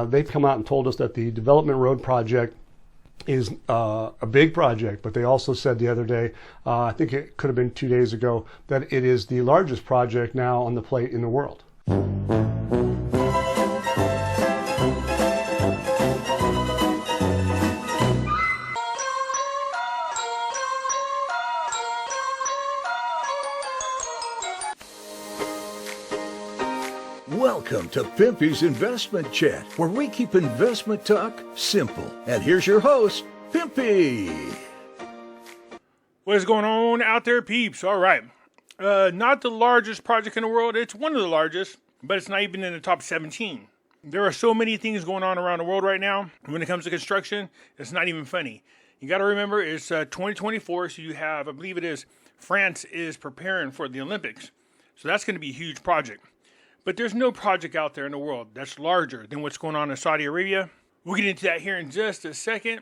they've come out and told us that the development road project is a big project, but they also said the other day, I think it could have been 2 days ago, that it is the largest project now on the plate in the world. Welcome to Pimpy's Investment Chat, where we keep investment talk simple. And here's your host, Pimpy. What is going on out there, peeps? All right. Not the largest project in the world. It's one of the largest, but it's not even in the top 17. There are so many things going on around the world right now. When it comes to construction, it's not even funny. You got to remember, it's 2024, so you have, I believe it is, France is preparing for the Olympics. So that's going to be a huge project. But there's no project out there in the world that's larger than what's going on in Saudi Arabia. We'll get into that here in just a second.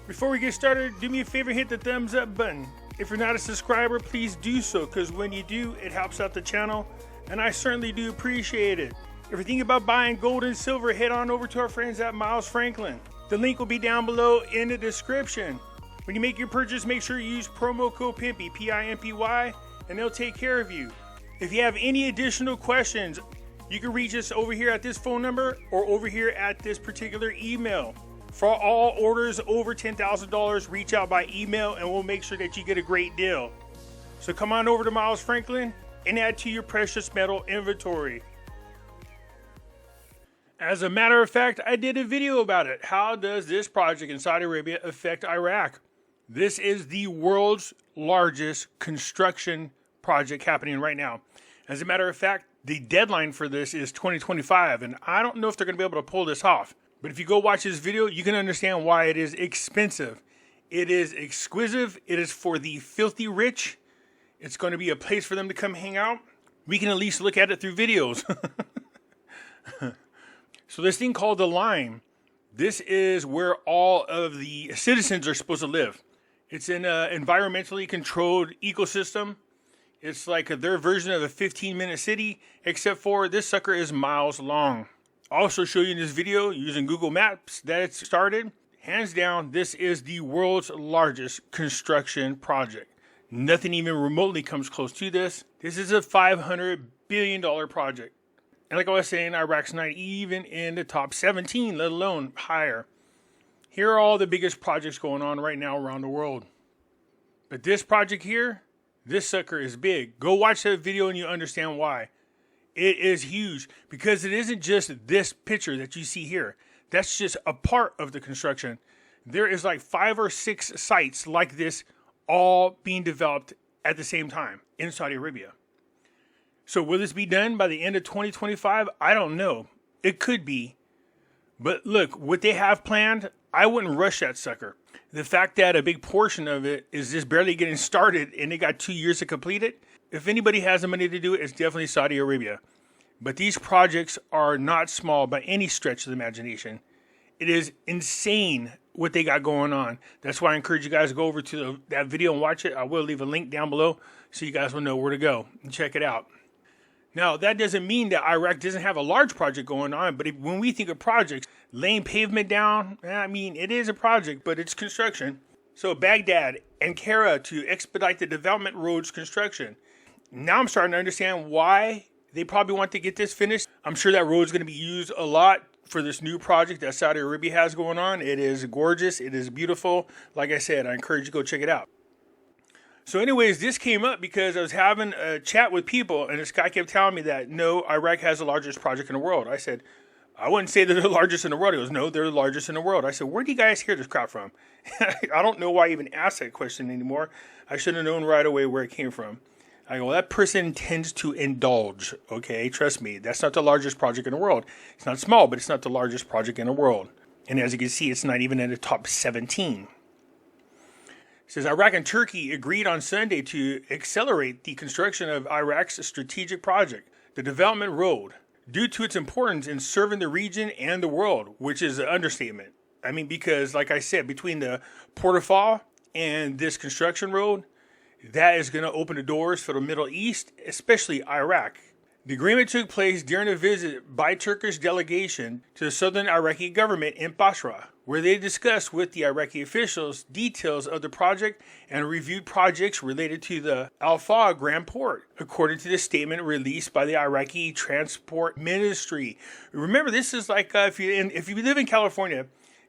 Before we get started, do me a favor, hit the thumbs up button. If you're not a subscriber, please do so, because when you do, it helps out the channel, and I certainly do appreciate it. If you're thinking about buying gold and silver, head on over to our friends at Miles Franklin. The link will be down below in the description. When you make your purchase, make sure you use promo code Pimpy, P-I-M-P-Y, and they'll take care of you. If you have any additional questions, you can reach us over here at this phone number or over here at this particular email. For all orders over $10,000, reach out by email and we'll make sure that you get a great deal. So come on over to Miles Franklin and add to your precious metal inventory. As a matter of fact, I did a video about it. How does this project in Saudi Arabia affect Iraq? This is the world's largest construction project happening right now. As a matter of fact, the deadline for this is 2025, and I don't know if they're going to be able to pull this off. But if you go watch this video, you can understand why it is expensive. It is exquisite. It is for the filthy rich. It's going to be a place for them to come hang out. We can at least look at it through videos. So this thing called the Line, this is where all of the citizens are supposed to live. It's an environmentally controlled ecosystem. It's like their version of a 15-minute city, except for this sucker is miles long. I'll also show you in this video using Google Maps that it's started. Hands down, this is the world's largest construction project. Nothing even remotely comes close to this. This is a $500 billion project. And like I was saying, Iraq's not even in the top 17, let alone higher. Here are all the biggest projects going on right now around the world. But this project here, this sucker is big. Go watch that video and you understand why. It is huge because it isn't just this picture that you see here. That's just a part of the construction. There is like 5 or 6 sites like this all being developed at the same time in Saudi Arabia. So will this be done by the end of 2025? I don't know. It could be. But look, what they have planned, I wouldn't rush that sucker. The fact that a big portion of it is just barely getting started and they got 2 years to complete it. If anybody has the money to do it, it's definitely Saudi Arabia. But these projects are not small by any stretch of the imagination. It is insane what they got going on. That's why I encourage you guys to go over to that video and watch it. I will leave a link down below so you guys will know where to go and check it out. Now, that doesn't mean that Iraq doesn't have a large project going on, but when we think of projects, laying pavement down, I mean, it is a project, but it's construction. So Baghdad, Ankara to expedite the development roads construction. Now I'm starting to understand why they probably want to get this finished. I'm sure that road's going to be used a lot for this new project that Saudi Arabia has going on. It is gorgeous. It is beautiful. Like I said, I encourage you to go check it out. So anyways, this came up because I was having a chat with people and this guy kept telling me that, no, Iraq has the largest project in the world. I said, I wouldn't say they're the largest in the world. He goes, no, they're the largest in the world. I said, where do you guys hear this crap from? I don't know why I even asked that question anymore. I should have known right away where it came from. I go, well, that person tends to indulge, okay? Trust me, that's not the largest project in the world. It's not small, but it's not the largest project in the world. And as you can see, it's not even in the top 17. It says Iraq and Turkey agreed on Sunday to accelerate the construction of Iraq's strategic project, the Development Road, due to its importance in serving the region and the world, which is an understatement. I mean, because like I said, between the Port of Fall and this construction road, that is going to open the doors for the Middle East, especially Iraq. The agreement took place during a visit by Turkish delegation to the southern Iraqi government in Basra, where they discussed with the Iraqi officials details of the project and reviewed projects related to the Al-Fa Grand Port, according to the statement released by the Iraqi Transport Ministry. Remember, this is like if you live in California,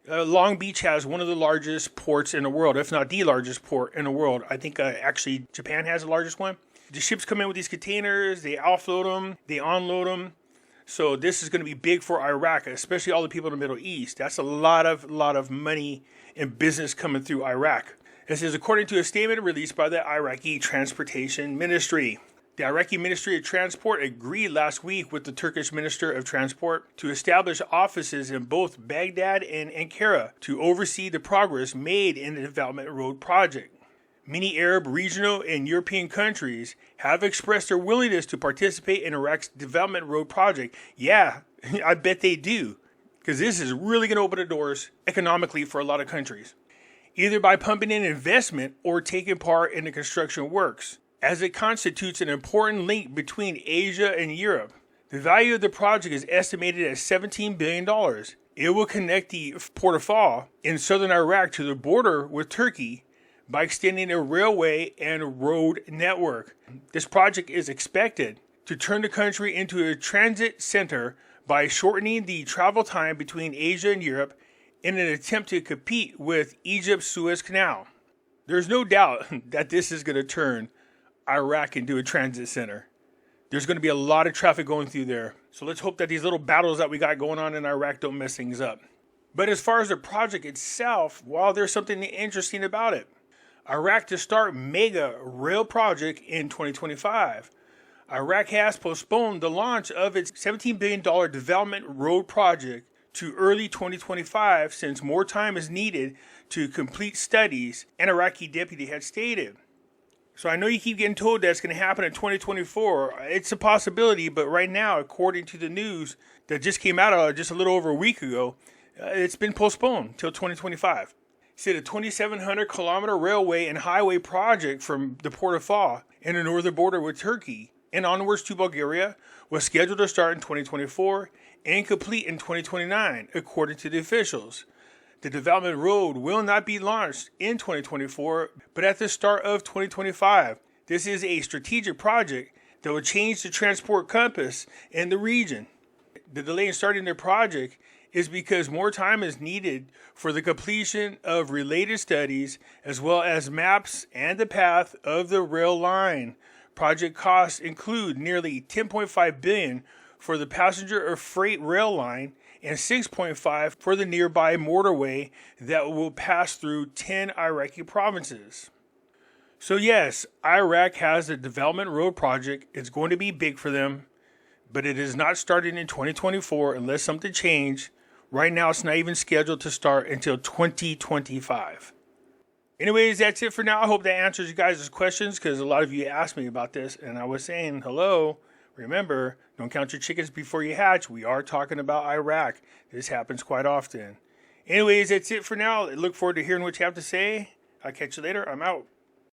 Long Beach has one of the largest ports in the world, if not the largest port in the world. I think actually Japan has the largest one. The ships come in with these containers, they offload them, they unload them. So this is going to be big for Iraq, especially all the people in the Middle East. That's a lot of money and business coming through Iraq. This is according to a statement released by the Iraqi Transportation Ministry. The Iraqi Ministry of Transport agreed last week with the Turkish Minister of Transport to establish offices in both Baghdad and Ankara to oversee the progress made in the development road project. Many Arab, regional, and European countries have expressed their willingness to participate in Iraq's development road project. Yeah, I bet they do, because this is really going to open the doors economically for a lot of countries, either by pumping in investment or taking part in the construction works, as it constitutes an important link between Asia and Europe. The value of the project is estimated at $17 billion. It will connect the Port of Fa in southern Iraq to the border with Turkey by extending a railway and road network. This project is expected to turn the country into a transit center by shortening the travel time between Asia and Europe in an attempt to compete with Egypt's Suez Canal. There's no doubt that this is going to turn Iraq into a transit center. There's going to be a lot of traffic going through there. So let's hope that these little battles that we got going on in Iraq don't mess things up. But as far as the project itself, well, there's something interesting about it. Iraq to start mega rail project in 2025. Iraq has postponed the launch of its $17 billion development road project to early 2025 since more time is needed to complete studies, an Iraqi deputy had stated. So I know you keep getting told that it's going to happen in 2024. It's a possibility, but right now, according to the news that just came out just a little over a week ago, it's been postponed till 2025. Said a 2,700 kilometer railway and highway project from the Port of Fa in the northern border with Turkey and onwards to Bulgaria was scheduled to start in 2024 and complete in 2029, according to the officials. The development road will not be launched in 2024, but at the start of 2025. This is a strategic project that will change the transport compass in the region. The delay in starting the project is because more time is needed for the completion of related studies as well as maps and the path of the rail line. Project costs include nearly $10.5 billion for the passenger or freight rail line and $6.5 for the nearby motorway that will pass through 10 Iraqi provinces. So yes, Iraq has a development road project. It's going to be big for them, but it is not starting in 2024 unless something changes. Right now, it's not even scheduled to start until 2025. Anyways, that's it for now. I hope that answers you guys' questions because a lot of you asked me about this, and I was saying, hello, remember, don't count your chickens before you hatch. We are talking about Iraq. This happens quite often. Anyways, that's it for now. I look forward to hearing what you have to say. I'll catch you later. I'm out.